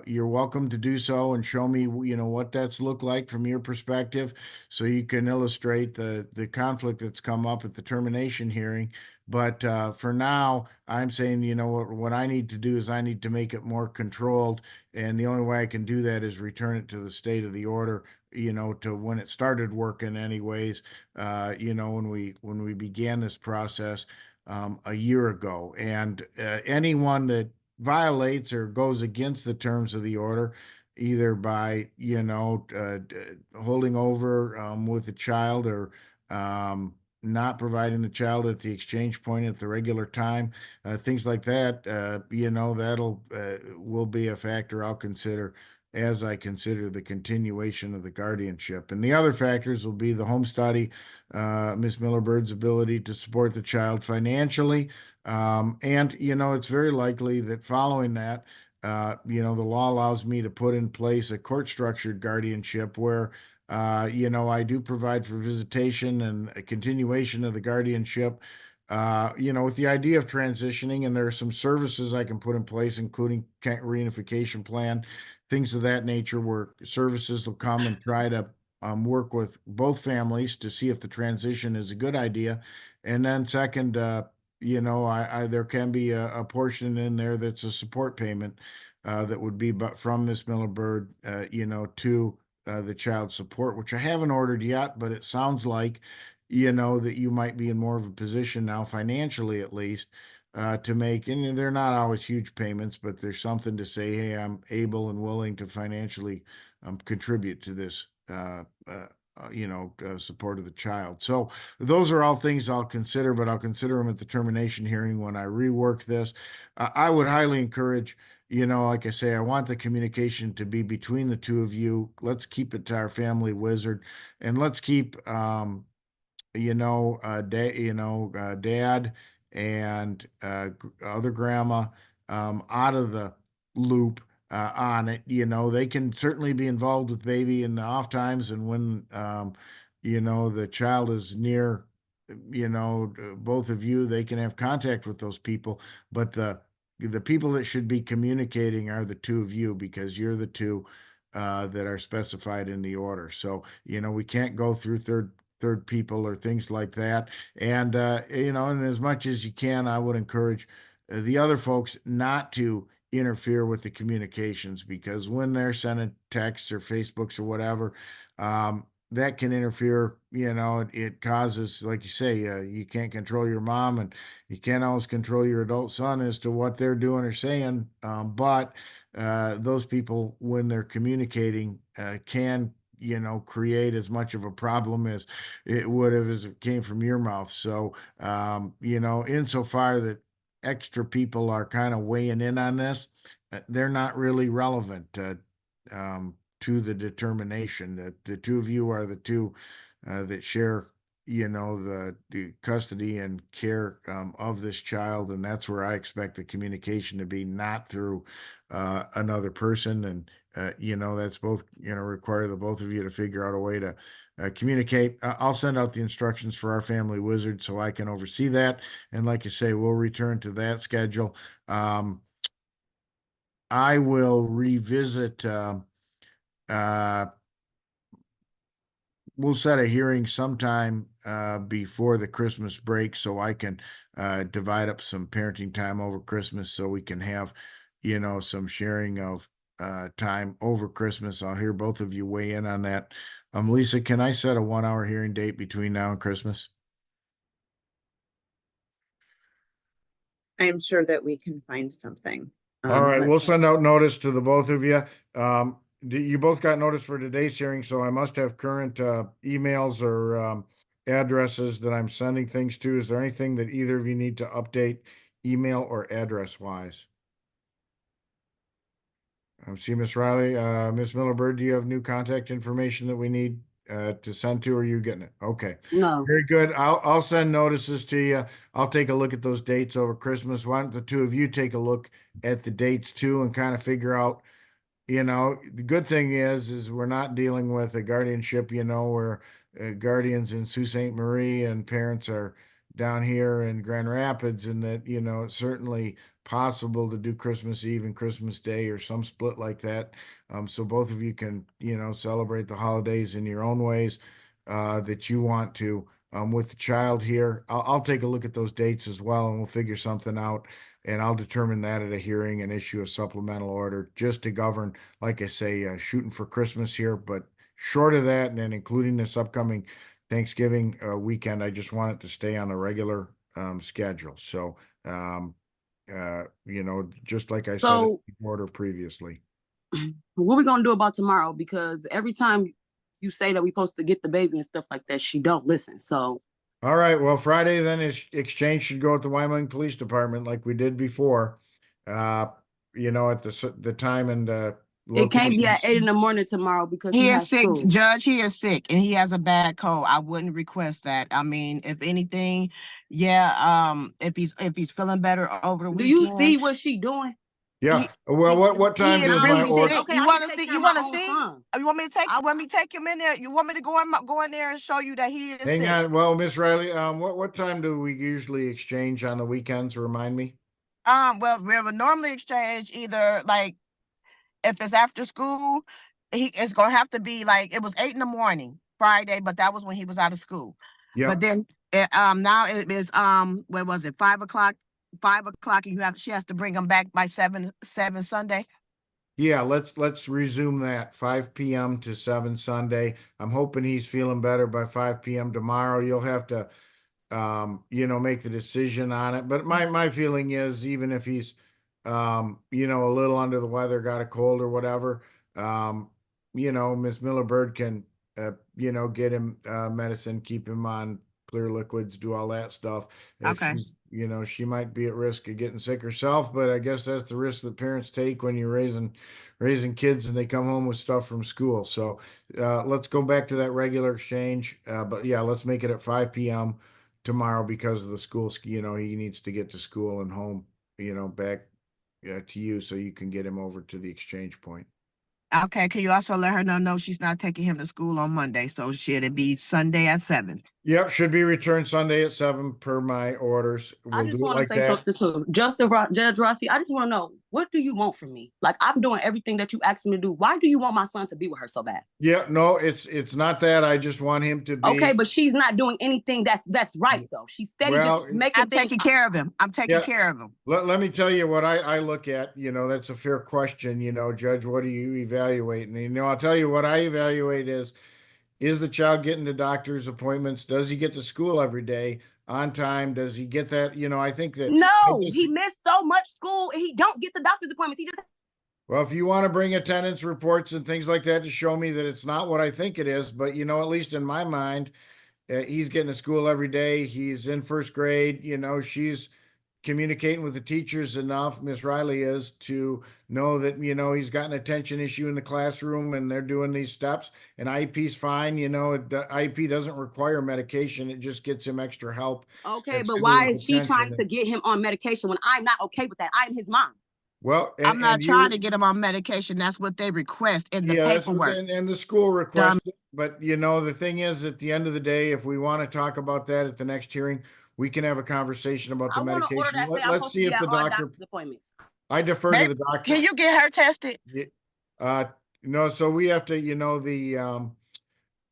you're welcome to do so and show me, what that's looked like from your perspective, so you can illustrate the conflict that's come up at the termination hearing. But for now, I'm saying, what I need to do is I need to make it more controlled, and the only way I can do that is return it to the state of the order, to when it started working, anyways. When we began this process a year ago, and anyone that violates or goes against the terms of the order, either by, holding over with the child, or not providing the child at the exchange point at the regular time, things like that, that'll will be a factor I'll consider as I consider the continuation of the guardianship. And the other factors will be the home study, Miss Miller Bird's ability to support the child financially. And, it's very likely that following that, the law allows me to put in place a court structured guardianship where, I do provide for visitation and a continuation of the guardianship, with the idea of transitioning. And there are some services I can put in place, including reunification plan, things of that nature, where services will come and try to work with both families to see if the transition is a good idea. And then second, I there can be a portion in there that's a support payment that would be but from Miss Miller Bird, to the child support, which I haven't ordered yet, but it sounds like, that you might be in more of a position now, financially at least, to make, and they're not always huge payments, but there's something to say, hey, I'm able and willing to financially contribute to this, support of the child. So those are all things I'll consider, but I'll consider them at the termination hearing when I rework this. I would highly encourage, like I say, I want the communication to be between the two of you. Let's keep it to our family wizard, and let's keep, dad and other grandma out of the loop on it. They can certainly be involved with baby in the off times, and when the child is near, both of you, they can have contact with those people. But the people that should be communicating are the two of you, because you're the two that are specified in the order. So, we can't go through third people or things like that. And and as much as you can, I would encourage the other folks not to interfere with the communications, because when they're sending texts or Facebooks or whatever, that can interfere. It causes, like you say, you can't control your mom, and you can't always control your adult son as to what they're doing or saying. But those people, when they're communicating, can, create as much of a problem as it would have as it came from your mouth. So, insofar that extra people are kind of weighing in on this, they're not really relevant to the determination. That the two of you are the two that share, the custody and care of this child, and that's where I expect the communication to be, not through another person. And that's both require the both of you to figure out a way to communicate. I'll send out the instructions for our family wizard so I can oversee that. And like you say, we'll return to that schedule. I will revisit. Uh, we'll set a hearing sometime before the Christmas break, so I can divide up some parenting time over Christmas, so we can have, some sharing of time over Christmas. I'll hear both of you weigh in on that. Lisa, can I set a 1 hour hearing date between now and Christmas? I'm sure that we can find something. All right, we'll send out notice to the both of you. You both got notice for today's hearing, so I must have current emails or addresses that I'm sending things to. Is there anything that either of you need to update, email or address wise? See, Miss Riley, Miss Miller Bird, do you have new contact information that we need to send to, or are you getting it? Okay. No. Very good. I'll send notices to you. I'll take a look at those dates over Christmas. Why don't the two of you take a look at the dates too, and kind of figure out, the good thing is we're not dealing with a guardianship, where guardians in Sault Ste. Marie and parents are down here in Grand Rapids, and that, it's certainly possible to do Christmas Eve and Christmas Day or some split like that. So both of you can, celebrate the holidays in your own ways that you want to with the child here. I'll take a look at those dates as well, and we'll figure something out. And I'll determine that at a hearing and issue a supplemental order just to govern, like I say, shooting for Christmas here. But short of that, and then including this upcoming Thanksgiving weekend, I just want it to stay on a regular schedule. So you know, just like I said So in the order previously. what we gonna do about tomorrow? Because every time you say that we supposed to get the baby and stuff like that, she don't listen. So All right, well, Friday then is exchange should go at the Wyoming Police Department like we did before. Uh, you know, at the time and the it can't be at locations. 8 in the morning tomorrow because He he is has sick, school. Judge. He is sick and he has a bad cold. I wouldn't request that. I mean, if anything, yeah, if he's feeling better over the Do you weekend, see what she doing? Yeah. Well, what he time is does my really order? sick. Okay, You I want can to take see? care You of my want to own see? son. You want me to take? Want me to take him in there? You want me to go in there and show you that he is Hang sick? on. Well, Miss Riley, what time do we usually exchange on the weekends? Remind me. Well, we would normally exchange either like if it's after school, it's gonna have to be like it was 8 in the morning Friday, but that was when he was out of school. Yeah. But then now it is what was it, 5 o'clock? 5 o'clock, and she has to bring him back by 7 Sunday. Yeah, let's resume that 5 p.m. to 7 Sunday. I'm hoping he's feeling better by 5 p.m. tomorrow. You'll have to you know, make the decision on it. But my feeling is even if he's you know, a little under the weather, got a cold or whatever, you know, Miss Miller-Bird can you know, get him medicine, keep him on clear liquids, do all that stuff. If Okay. she's, you know, she might be at risk of getting sick herself, but I guess that's the risk that parents take when you're raising kids and they come home with stuff from school. So let's go back to that regular exchange. But yeah, let's make it at 5 p.m. tomorrow because of the school, you know, he needs to get to school and home, you know, back to you so you can get him over to the exchange point. Okay, can you also let her know no, she's not taking him to school on Monday, so should it be Sunday at 7? Yep, should be returned Sunday at 7 per my orders. I We'll just do it want to like say that. something to Judge Rossi. I just want to know, what do you want from me? Like, I'm doing everything that you asked me to do. Why do you want my son to be with her so bad? Yeah, no, it's not that. I just want him to be. Okay, but she's not doing anything that's right though. She's steady Well, just making I'm taking things. care of him. I'm taking Yeah. care of him. Let me tell you what I look at. You know, that's a fair question. You know, Judge, what do you evaluate? And, you know, I'll tell you what I evaluate is the child getting to doctor's appointments? Does he get to school every day on time? Does he get that? You know, I think that. No, he missed so much school and he don't get to doctor's appointments. He just. Well, if you want to bring attendance reports and things like that to show me that it's not what I think it is, but you know, at least in my mind, he's getting to school every day. He's in first grade. You know, she's communicating with the teachers enough, Miss Riley is, to know that, you know, he's got an attention issue in the classroom and they're doing these steps. And IEP's fine. You know, IEP doesn't require medication. It just gets him extra help. Okay, but why is she trying to get him on medication when I'm not okay with that? I'm his mom. Well, I'm not trying to get him on medication. That's what they request in the paperwork. And the school request. But you know, the thing is, at the end of the day, if we want to talk about that at the next hearing, we can have a conversation about the medication. Let's see if the doctor. Appointments. I defer to the doctor. Can you get her tested? No, so we have to, you know,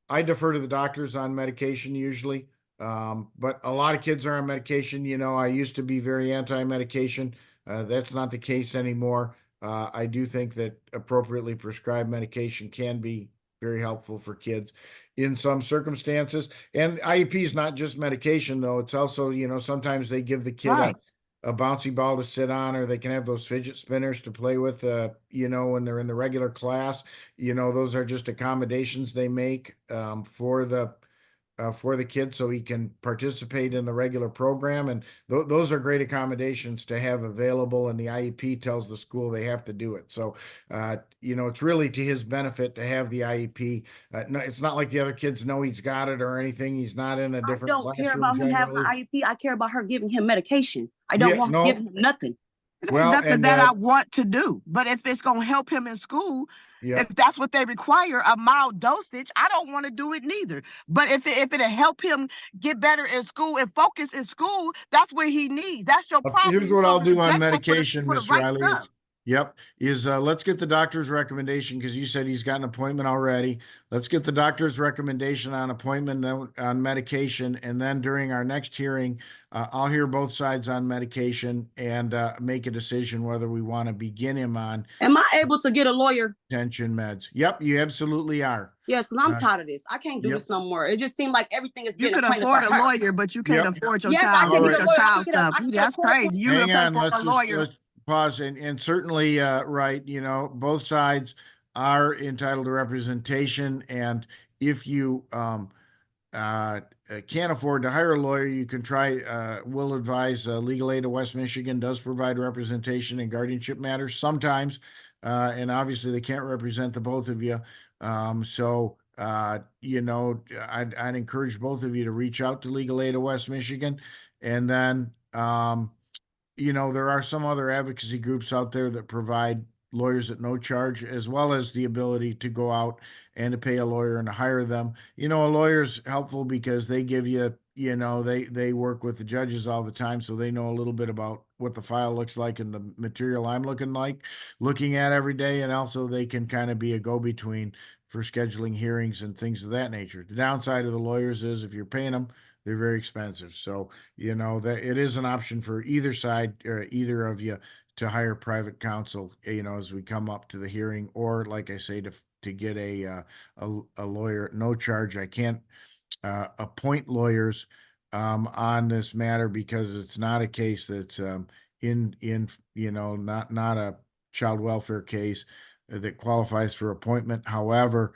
I defer to the doctors on medication usually. But a lot of kids are on medication. You know, I used to be very anti-medication. That's not the case anymore. I do think that appropriately prescribed medication can be very helpful for kids in some circumstances. And IEP is not just medication, though. It's also, you know, sometimes they give the kid a bouncy ball to sit on, or they can have those fidget spinners to play with, you know, when they're in the regular class. You know, those are just accommodations they make for the kid so he can participate in the regular program. And those are great accommodations to have available. And the IEP tells the school they have to do it. So, you know, it's really to his benefit to have the IEP. No, it's not like the other kids know he's got it or anything. He's not in a different classroom. I don't care about him having an IEP. I care about her giving him medication. I don't want to give him nothing. Well, nothing that I want to do, but if it's going to help him in school, if that's what they require, a mild dosage, I don't want to do it neither. But if it'll help him get better in school and focus in school, that's what he needs. That's your problem. Here's what I'll do on medication, Miss Riley. Yep, is let's get the doctor's recommendation, because you said he's got an appointment already. Let's get the doctor's recommendation on appointment, on medication, and then during our next hearing, I'll hear both sides on medication and make a decision whether we want to begin him on Am I able to get a lawyer? tension meds. Yep, you absolutely are. Yes, because I'm Uh, tired of this. I can't do yep. this no more. It just seemed like everything is You getting could acquainted afford for a her. lawyer, but you can't Yep. afford your Yes, I child can get with a your lawyer. I child can get a- stuff. I can get a That's court. crazy. You Hang can on, afford a lawyer. let's pause, and certainly, right, you know, both sides are entitled to representation, and if you can't afford to hire a lawyer, you can try, will advise, Legal Aid of West Michigan does provide representation in guardianship matters sometimes, and obviously they can't represent the both of you. So, you know, I'd encourage both of you to reach out to Legal Aid of West Michigan, and then, you know, there are some other advocacy groups out there that provide lawyers at no charge, as well as the ability to go out and to pay a lawyer and to hire them. You know, a lawyer's helpful because they give you, you know, they work with the judges all the time, so they know a little bit about what the file looks like and the material I'm looking at every day, and also they can kind of be a go-between for scheduling hearings and things of that nature. The downside of the lawyers is if you're paying them, they're very expensive. So, you know, that it is an option for either side or either of you to hire private counsel, you know, as we come up to the hearing, or like I say, to get a lawyer at no charge. I can't appoint lawyers on this matter because it's not a case that's in you know, not a child welfare case that qualifies for appointment. However,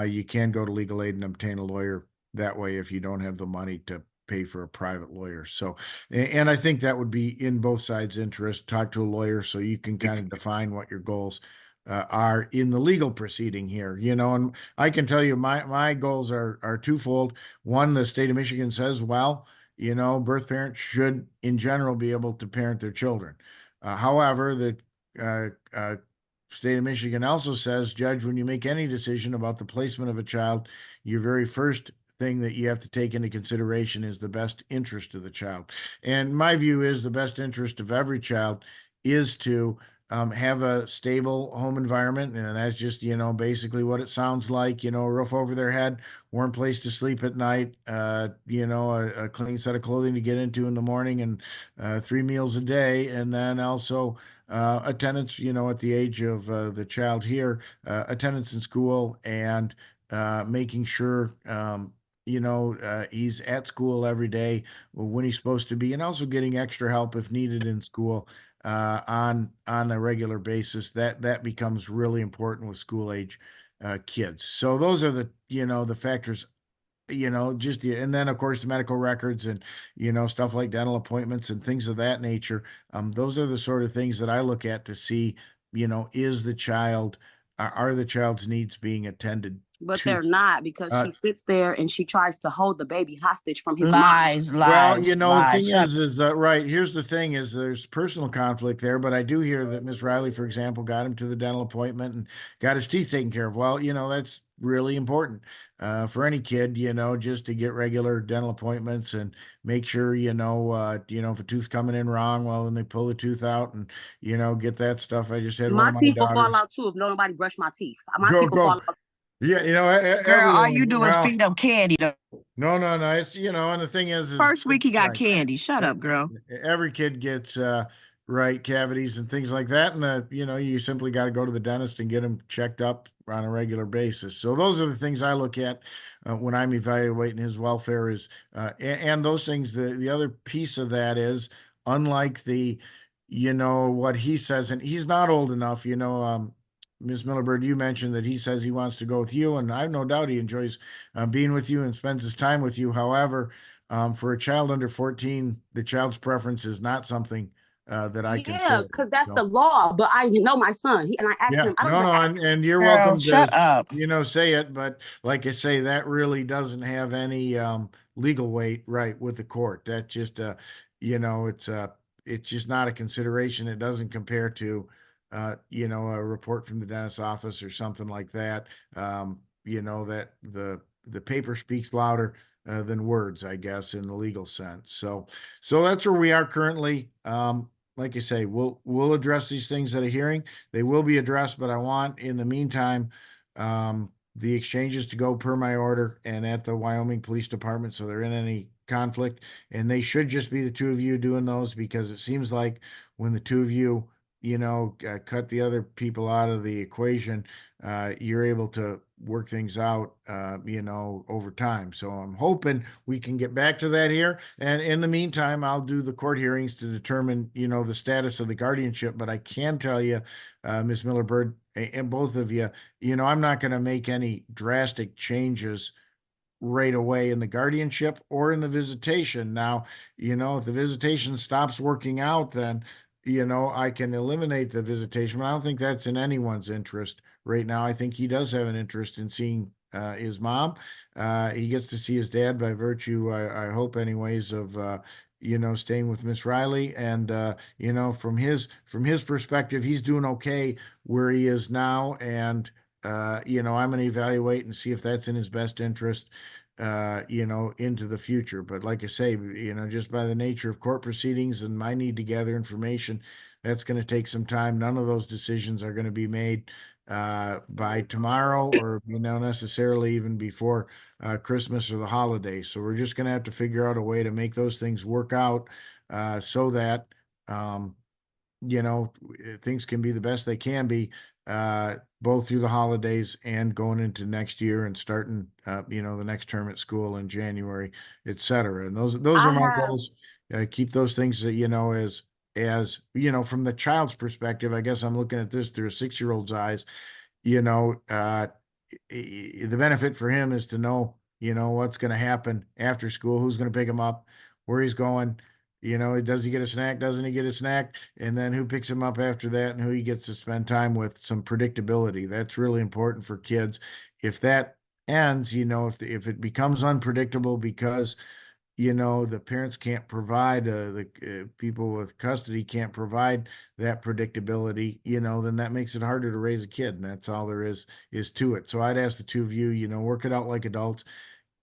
you can go to legal aid and obtain a lawyer that way if you don't have the money to pay for a private lawyer. So, and I think that would be in both sides' interest. Talk to a lawyer so you can kind of define what your goals are in the legal proceeding here, you know. And I can tell you my goals are twofold. One, the state of Michigan says, well, you know, birth parents should in general be able to parent their children. However, the state of Michigan also says, Judge, when you make any decision about the placement of a child, your very first thing that you have to take into consideration is the best interest of the child. And my view is the best interest of every child is to have a stable home environment. And that's just, you know, basically what it sounds like, you know, a roof over their head, warm place to sleep at night, you know, a clean set of clothing to get into in the morning, and 3 meals a day. And then also attendance, you know, at the age of the child here, attendance in school, and making sure, you know, he's at school every day when he's supposed to be, and also getting extra help if needed in school on a regular basis. That becomes really important with school age kids. So those are the, you know, the factors, you know, just and then of course the medical records and, you know, stuff like dental appointments and things of that nature. Those are the sort of things that I look at to see, you know, is the child, are the child's needs being attended But to? they're not, because Uh, she sits there and she tries to hold the baby hostage from his mom. Lies, Well, you lies, know, the lies. thing Shut is right. Here's the thing: is there's personal conflict there, but I do hear that Miss Riley, for example, got him to the dental appointment and got his teeth taken care of. Well, you know, that's really important for any kid, you know, just to get regular dental appointments and make sure, you know, if a tooth's coming in wrong, well, then they pull the tooth out and, you know, get that stuff. I just had one My of my teeth will fall daughters out too if nobody brush my teeth. My go teeth will fall go. out. Yeah, you know, Girl, all everyone. you do is Well, feed up candy. The no. It's, you know, and the thing is first week he got right. candy. Shut up, girl. Every kid gets right, cavities and things like that, and you know, you simply got to go to the dentist and get them checked up on a regular basis. So those are the things I look at when I'm evaluating his welfare. Is and those things. The other piece of that is, unlike the, you know, what he says, and he's not old enough, you know. Ms. Millibird, you mentioned that he says he wants to go with you, and I have no doubt he enjoys being with you and spends his time with you. However, for a child under 14, the child's preference is not something that I Yeah, consider. because that's the So, law. But I know my son. And I asked yeah, him, I don't no, even no, ask. and you're Girl, welcome shut to, up. you know, say it, but like I say, that really doesn't have any legal weight, right, with the court. That just, you know, it's just not a consideration. It doesn't compare to, you know, a report from the dentist's office or something like that. You know, that the paper speaks louder than words, I guess, in the legal sense. So that's where we are currently. like I say, we'll address these things at a hearing. They will be addressed, but I want in the meantime, the exchanges to go per my order and at the Wyoming Police Department, so they're in any conflict. And they should just be the two of you doing those, because it seems like when the two of you, cut the other people out of the equation, you're able to work things out, over time. So I'm hoping we can get back to that here. And in the meantime, I'll do the court hearings to determine, the status of the guardianship. But I can tell you, Ms. Miller Bird, and both of you, I'm not going to make any drastic changes right away in the guardianship or in the visitation. Now, if the visitation stops working out, then, I can eliminate the visitation, but I don't think that's in anyone's interest right now. I think he does have an interest in seeing his mom. He gets to see his dad by virtue, I hope anyways, of staying with Miss Riley. And from his perspective, he's doing okay where he is now. And I'm going to evaluate and see if that's in his best interest, into the future. But like I say, just by the nature of court proceedings and my need to gather information, that's going to take some time. None of those decisions are going to be made by tomorrow, or, necessarily even before Christmas or the holidays. So we're just going to have to figure out a way to make those things work out, so that, um, things can be the best they can be, both through the holidays and going into next year and starting, the next term at school in January, et cetera. And those I are my have goals. Keep those things that, as from the child's perspective. I guess I'm looking at this through a 6-year-old's eyes. you know, uh, the benefit for him is to know, what's going to happen after school, who's going to pick him up, where he's going. Does he get a snack? Doesn't he get a snack? And then who picks him up after that, and who he gets to spend time with. Some predictability. That's really important for kids. If that ends, if it becomes unpredictable because the parents can't provide, the people with custody can't provide that predictability, then that makes it harder to raise a kid. And that's all there is to it. So I'd ask the two of you, work it out like adults,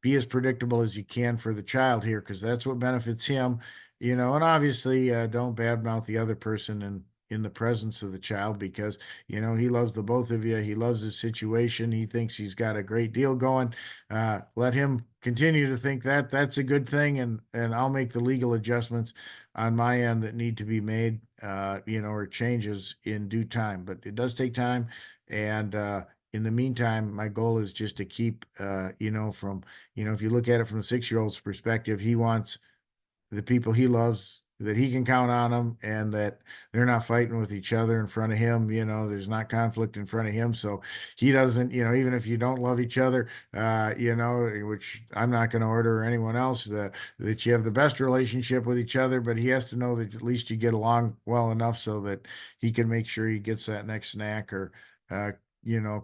be as predictable as you can for the child here, because that's what benefits him, and obviously, don't badmouth the other person in the presence of the child, because he loves the both of you. He loves his situation. He thinks he's got a great deal going. Let him continue to think that that's a good thing, and I'll make the legal adjustments on my end that need to be made, or changes in due time. But it does take time. And in the meantime, my goal is just to keep, from, if you look at it from the 6-year-old's perspective, he wants the people he loves, that he can count on them, and that they're not fighting with each other in front of him. There's not conflict in front of him. So he doesn't, even if you don't love each other, which I'm not going to order, or anyone else, that you have the best relationship with each other, but he has to know that at least you get along well enough so that he can make sure he gets that next snack, or,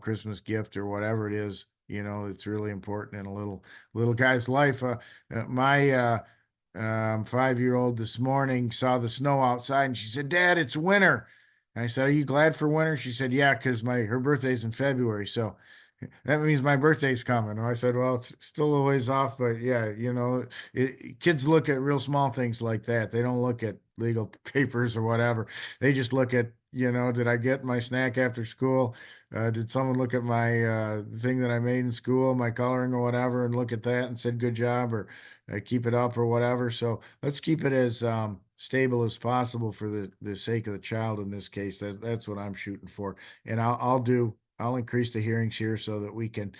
Christmas gift, or whatever it is, it's really important in a little guy's life. My 5-year-old this morning saw the snow outside, and she said, "Dad, it's winter." And I said, "Are you glad for winter?" She said, "Yeah, because her birthday's in February, so that means my birthday's coming." And I said, "Well, it's still a ways off, but yeah, kids look at real small things like that. They don't look at legal papers or whatever. They just look at, did I get my snack after school? Did someone look at my thing that I made in school, my coloring or whatever, and look at that and said good job, or keep it up, or whatever." So let's keep it as stable as possible for the sake of the child in this case. That's what I'm shooting for. And I'll increase the hearings here so that we can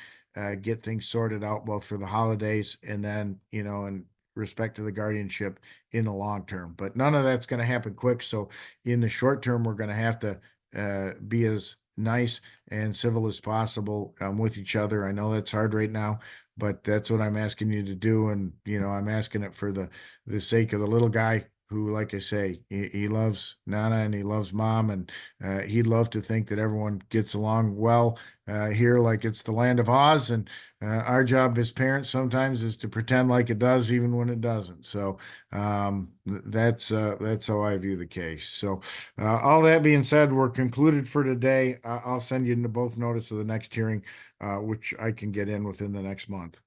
get things sorted out, both for the holidays and then, in respect to the guardianship in the long term. But none of that's going to happen quick. So in the short term, we're going to have to be as nice and civil as possible with each other. I know that's hard right now, but that's what I'm asking you to do. And, I'm asking it for the sake of the little guy, who, like I say, he loves Nana and he loves Mom, and he'd love to think that everyone gets along well here, like it's the land of Oz. And our job as parents sometimes is to pretend like it does, even when it doesn't. So that's how I view the case. So all that being said, we're concluded for today. I'll send you both notice of the next hearing, which I can get in within the next month.